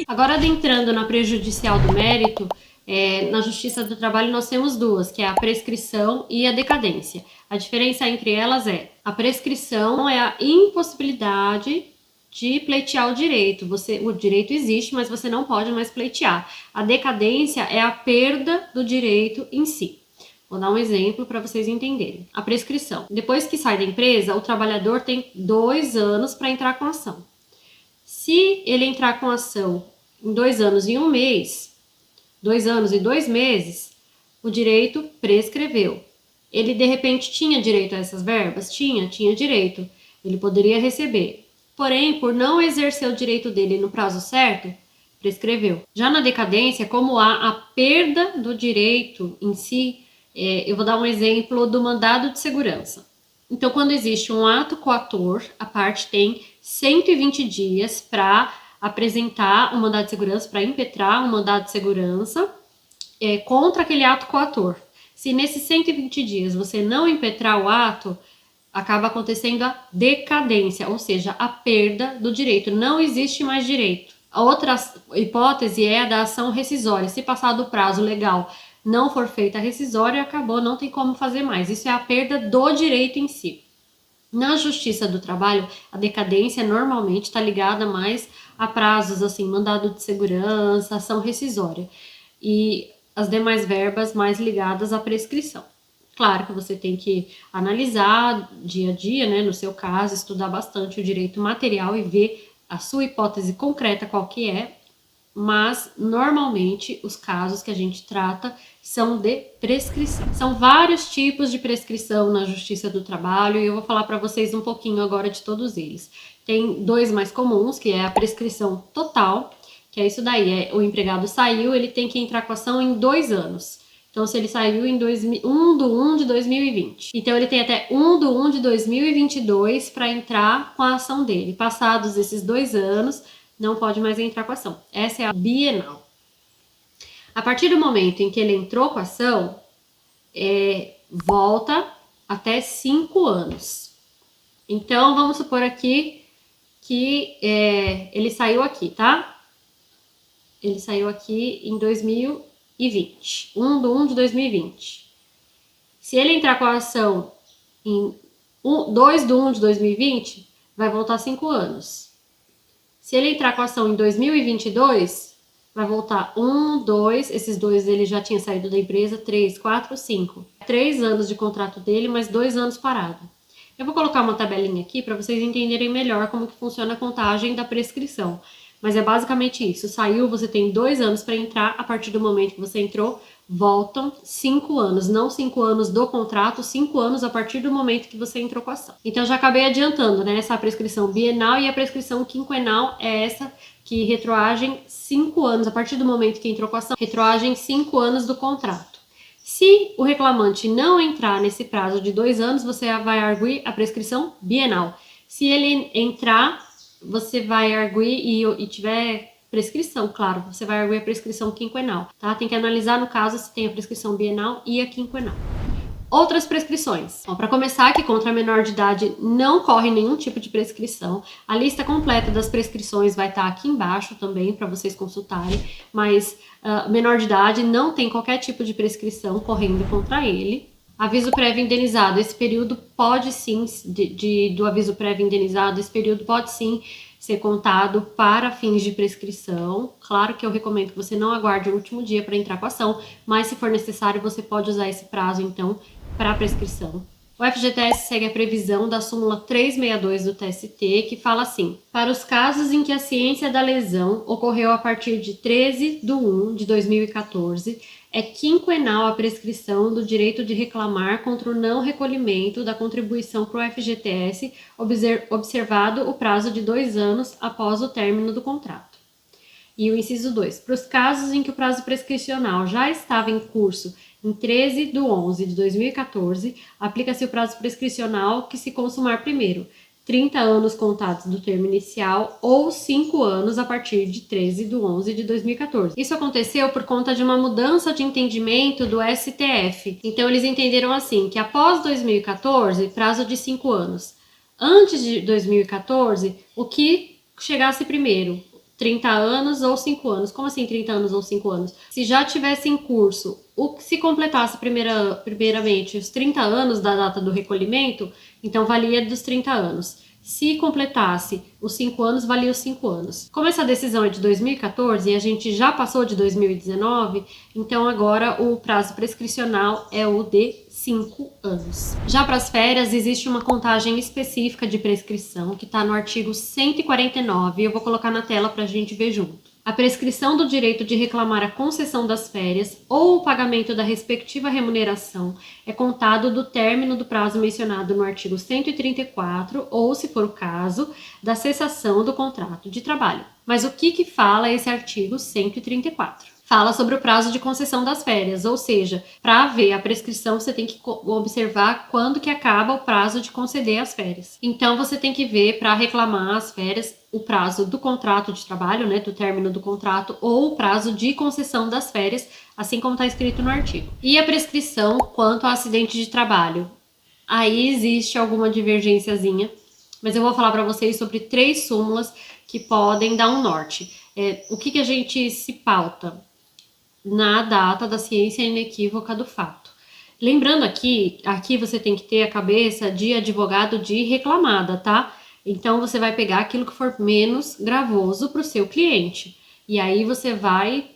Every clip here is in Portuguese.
Agora, adentrando na prejudicial do mérito, na Justiça do Trabalho nós temos duas, que é a prescrição e a decadência. A diferença entre elas é: a prescrição é a impossibilidade de pleitear o direito. O direito existe, mas você não pode mais pleitear. A decadência é a perda do direito em si. Vou dar um exemplo para vocês entenderem. A prescrição. Depois que sai da empresa, o trabalhador tem 2 anos para entrar com a ação. Se ele entrar com a ação em 2 anos e 1 mês, 2 anos e 2 meses, o direito prescreveu. Ele, de repente, tinha direito a essas verbas? Tinha direito. Ele poderia receber. Porém, por não exercer o direito dele no prazo certo, prescreveu. Já na decadência, como há a perda do direito em si, eu vou dar um exemplo do mandado de segurança. Então, quando existe um ato coator, a parte tem 120 dias para apresentar um mandado de segurança, para impetrar um mandado de segurança contra aquele ato coator. Se nesses 120 dias você não impetrar o ato, acaba acontecendo a decadência, ou seja, a perda do direito. Não existe mais direito. A outra hipótese é a da ação rescisória. Se passar do prazo legal, não for feita a rescisória, acabou, não tem como fazer mais. Isso é a perda do direito em si. Na Justiça do Trabalho, a decadência normalmente está ligada mais a prazos, assim, mandado de segurança, ação rescisória. E as demais verbas mais ligadas à prescrição. Claro que você tem que analisar dia a dia, né, no seu caso, estudar bastante o direito material e ver a sua hipótese concreta qual que é, mas normalmente os casos que a gente trata são de prescrição. São vários tipos de prescrição na Justiça do Trabalho e eu vou falar para vocês um pouquinho agora de todos eles. Tem 2 mais comuns, que é a prescrição total, que é isso daí, o empregado saiu, ele tem que entrar com a ação em 2 anos. Então, se ele saiu em 1/1 de 2020. Então, ele tem até 1/1 de 2022 para entrar com a ação dele. Passados esses 2 anos, não pode mais entrar com a ação. Essa é a bienal. A partir do momento em que ele entrou com a ação, volta até 5 anos. Então, vamos supor aqui que ele saiu aqui, tá? Ele saiu aqui em 2020, 1/1 de 2020. Se ele entrar com a ação em 2/1 de 2020, vai voltar 5 anos. Se ele entrar com a ação em 2022, vai voltar 1, 2, esses 2 ele já tinha saído da empresa, 3, 4, 5. 3 anos de contrato dele, mais 2 anos parado. Eu vou colocar uma tabelinha aqui para vocês entenderem melhor como que funciona a contagem da prescrição. Mas é basicamente isso. Saiu, você tem 2 anos para entrar. A partir do momento que você entrou, voltam 5 anos. Não 5 anos do contrato, 5 anos a partir do momento que você entrou com a ação. Então, já acabei adiantando, né? Essa prescrição bienal e a prescrição quinquenal é essa que retroagem 5 anos. A partir do momento que entrou com a ação, retroagem 5 anos do contrato. Se o reclamante não entrar nesse prazo de 2 anos, você vai arguir a prescrição bienal. Se ele entrar, você vai arguir e tiver prescrição, claro, você vai arguir a prescrição quinquenal, tá? Tem que analisar no caso se tem a prescrição bienal e a quinquenal. Outras prescrições. Para começar, que contra a menor de idade não corre nenhum tipo de prescrição. A lista completa das prescrições vai estar aqui embaixo também para vocês consultarem, mas menor de idade não tem qualquer tipo de prescrição correndo contra ele. Aviso prévio indenizado, esse período pode sim, do aviso prévio indenizado, esse período pode sim ser contado para fins de prescrição. Claro que eu recomendo que você não aguarde o último dia para entrar com a ação, mas se for necessário, você pode usar esse prazo, então, para prescrição. O FGTS segue a previsão da súmula 362 do TST, que fala assim: para os casos em que a ciência da lesão ocorreu a partir de 13/1 de 2014, é quinquenal a prescrição do direito de reclamar contra o não recolhimento da contribuição para o FGTS, observado o prazo de 2 anos após o término do contrato. E o inciso 2. Para os casos em que o prazo prescricional já estava em curso em 13/11 de 2014, aplica-se o prazo prescricional que se consumar primeiro, 30 anos contados do termo inicial ou 5 anos a partir de 13/11 de 2014. Isso aconteceu por conta de uma mudança de entendimento do STF. Então, eles entenderam assim, que após 2014, prazo de 5 anos. Antes de 2014, o que chegasse primeiro? 30 anos ou 5 anos. Como assim 30 anos ou 5 anos? Se já tivesse em curso, se completasse primeiramente os 30 anos da data do recolhimento, então valia dos 30 anos. Se completasse os 5 anos, valia os 5 anos. Como essa decisão é de 2014 e a gente já passou de 2019, então agora o prazo prescricional é o de 5 anos. Já para as férias, existe uma contagem específica de prescrição que está no artigo 149, eu vou colocar na tela para a gente ver junto. A prescrição do direito de reclamar a concessão das férias ou o pagamento da respectiva remuneração é contado do término do prazo mencionado no artigo 134 ou, se for o caso, da cessação do contrato de trabalho. Mas o que fala esse artigo 134? Fala sobre o prazo de concessão das férias, ou seja, para ver a prescrição você tem que observar quando que acaba o prazo de conceder as férias. Então você tem que ver para reclamar as férias o prazo do contrato de trabalho, né, do término do contrato, ou o prazo de concessão das férias, assim como está escrito no artigo. E a prescrição quanto ao acidente de trabalho? Aí existe alguma divergênciazinha, mas eu vou falar para vocês sobre 3 súmulas que podem dar um norte. O que a gente se pauta? Na data da ciência inequívoca do fato. Lembrando aqui você tem que ter a cabeça de advogado de reclamada, tá? Então você vai pegar aquilo que for menos gravoso para o seu cliente. E aí você vai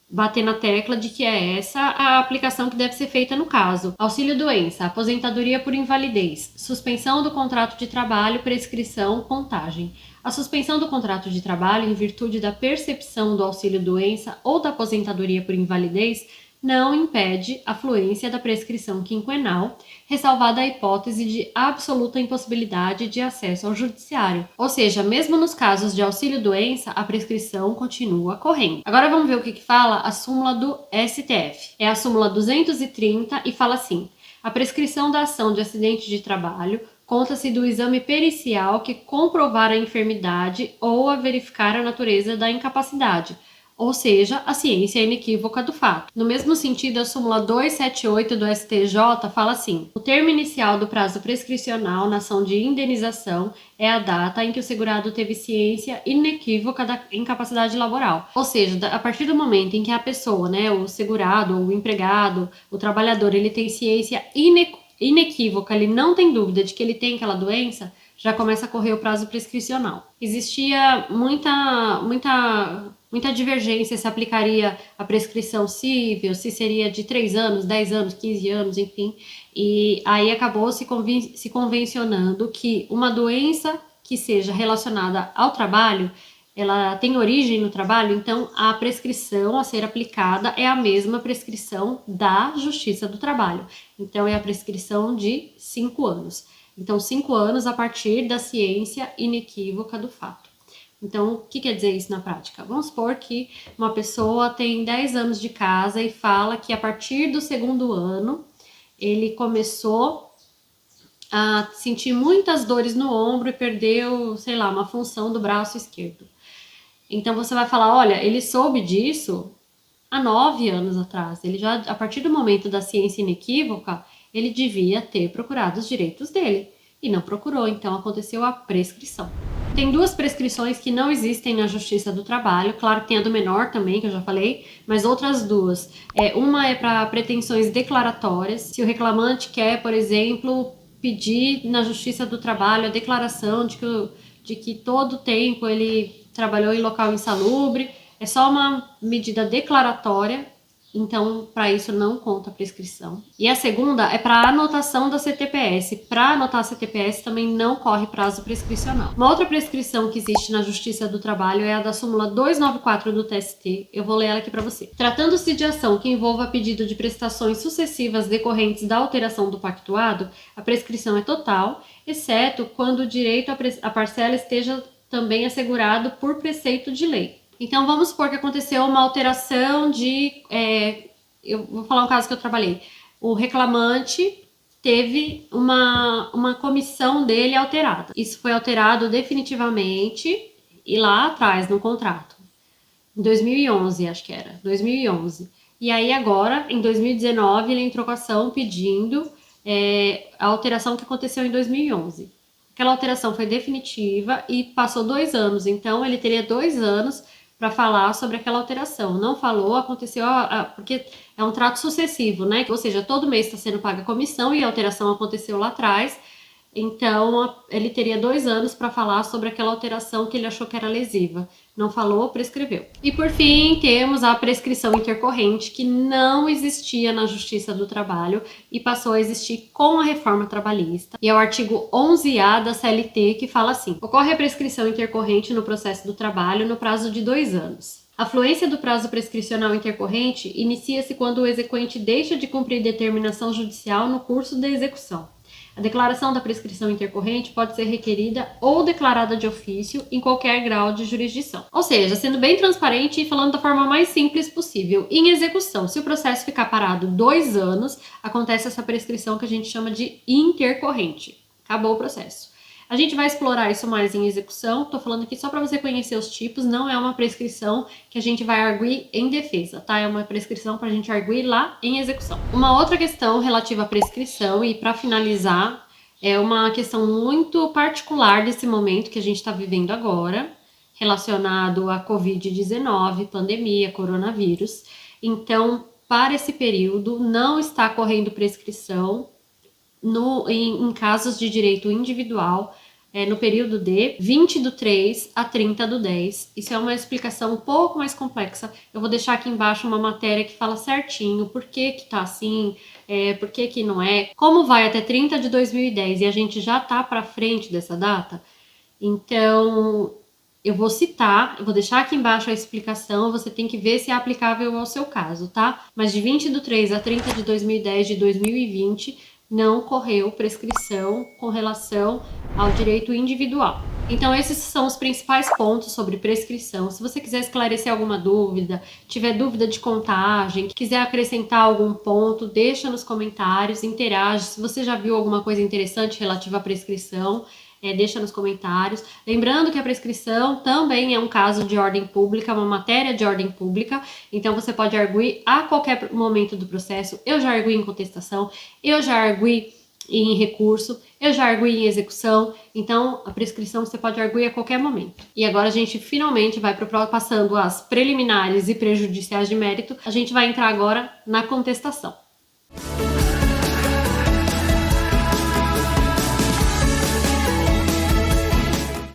bater na tecla de que é essa a aplicação que deve ser feita no caso. Auxílio-doença, aposentadoria por invalidez, suspensão do contrato de trabalho, prescrição, contagem. A suspensão do contrato de trabalho em virtude da percepção do auxílio-doença ou da aposentadoria por invalidez não impede a fluência da prescrição quinquenal, ressalvada a hipótese de absoluta impossibilidade de acesso ao judiciário. Ou seja, mesmo nos casos de auxílio-doença, a prescrição continua correndo. Agora vamos ver o que fala a súmula do STF. É a súmula 230 e fala assim: a prescrição da ação de acidente de trabalho conta-se do exame pericial que comprovar a enfermidade ou a verificar a natureza da incapacidade, ou seja, a ciência inequívoca do fato. No mesmo sentido, a súmula 278 do STJ fala assim: o termo inicial do prazo prescricional na ação de indenização é a data em que o segurado teve ciência inequívoca da incapacidade laboral. Ou seja, a partir do momento em que a pessoa, né, o segurado, o empregado, o trabalhador, ele tem ciência inequívoca, ele não tem dúvida de que ele tem aquela doença, já começa a correr o prazo prescricional. Existia muita divergência se aplicaria a prescrição civil, se seria de 3 anos, 10 anos, 15 anos, enfim. E aí acabou se convencionando que uma doença que seja relacionada ao trabalho, ela tem origem no trabalho, então a prescrição a ser aplicada é a mesma prescrição da Justiça do Trabalho. Então é a prescrição de 5 anos. Então 5 anos a partir da ciência inequívoca do fato. Então, o que quer dizer isso na prática? Vamos supor que uma pessoa tem 10 anos de casa e fala que a partir do 2º ano ele começou a sentir muitas dores no ombro e perdeu, sei lá, uma função do braço esquerdo. Então você vai falar, olha, ele soube disso há 9 anos atrás. Ele já, a partir do momento da ciência inequívoca, ele devia ter procurado os direitos dele. E não procurou, então aconteceu a prescrição. Tem 2 prescrições que não existem na Justiça do Trabalho, claro que tem a do menor também, que eu já falei, mas outras 2. Uma é para pretensões declaratórias, se o reclamante quer, por exemplo, pedir na Justiça do Trabalho a declaração de que todo o tempo ele trabalhou em local insalubre, é só uma medida declaratória, então para isso não conta a prescrição. E a segunda é para anotação da CTPS. Para anotar a CTPS também não corre prazo prescricional. Uma outra prescrição que existe na Justiça do Trabalho é a da súmula 294 do TST. Eu vou ler ela aqui para você. Tratando-se de ação que envolva pedido de prestações sucessivas decorrentes da alteração do pactuado, a prescrição é total, exceto quando o direito à parcela esteja também assegurado por preceito de lei. Então, vamos supor que aconteceu uma alteração eu vou falar um caso que eu trabalhei. O reclamante teve uma comissão dele alterada. Isso foi alterado definitivamente e lá atrás, no contrato. Em 2011, acho que era. 2011. E aí agora, em 2019, ele entrou com ação pedindo a alteração que aconteceu em 2011. aquela alteração foi definitiva e passou 2 anos, então ele teria 2 anos para falar sobre aquela alteração. Não falou, aconteceu, porque é um trato sucessivo, né? Ou seja, todo mês está sendo paga a comissão e a alteração aconteceu lá atrás. Então, ele teria 2 anos para falar sobre aquela alteração que ele achou que era lesiva. Não falou, prescreveu. E por fim, temos a prescrição intercorrente, que não existia na Justiça do Trabalho e passou a existir com a reforma trabalhista. E é o artigo 11A da CLT que fala assim: ocorre a prescrição intercorrente no processo do trabalho no prazo de 2 anos. A fluência do prazo prescricional intercorrente inicia-se quando o exequente deixa de cumprir determinação judicial no curso da execução. A declaração da prescrição intercorrente pode ser requerida ou declarada de ofício em qualquer grau de jurisdição. Ou seja, sendo bem transparente e falando da forma mais simples possível. Em execução, se o processo ficar parado 2 anos, acontece essa prescrição que a gente chama de intercorrente. Acabou o processo. A gente vai explorar isso mais em execução. Tô falando aqui só para você conhecer os tipos, não é uma prescrição que a gente vai arguir em defesa, tá? É uma prescrição para a gente arguir lá em execução. Uma outra questão relativa à prescrição, e para finalizar, é uma questão muito particular desse momento que a gente está vivendo agora, relacionado à Covid-19, pandemia, coronavírus. Então, para esse período, não está correndo prescrição em casos de direito individual, no período de 20/3 a 30/10. Isso é uma explicação um pouco mais complexa. Eu vou deixar aqui embaixo uma matéria que fala certinho por que que tá assim, por que que não é, como vai até 30 de 2010 e a gente já tá para frente dessa data. Então, eu vou deixar aqui embaixo a explicação, você tem que ver se é aplicável ao seu caso, tá? Mas de 20/3 a 30 de 2010 de 2020, não correu prescrição com relação ao direito individual. Então, esses são os principais pontos sobre prescrição. Se você quiser esclarecer alguma dúvida, tiver dúvida de contagem, quiser acrescentar algum ponto, deixa nos comentários, interage. Se você já viu alguma coisa interessante relativa à prescrição, deixa nos comentários. Lembrando que a prescrição também é um caso de ordem pública, uma matéria de ordem pública, então você pode arguir a qualquer momento do processo. Eu já arguí em contestação, eu já arguí em recurso, eu já arguí em execução, então a prescrição você pode arguir a qualquer momento. E agora a gente finalmente vai passando as preliminares e prejudiciais de mérito, a gente vai entrar agora na contestação.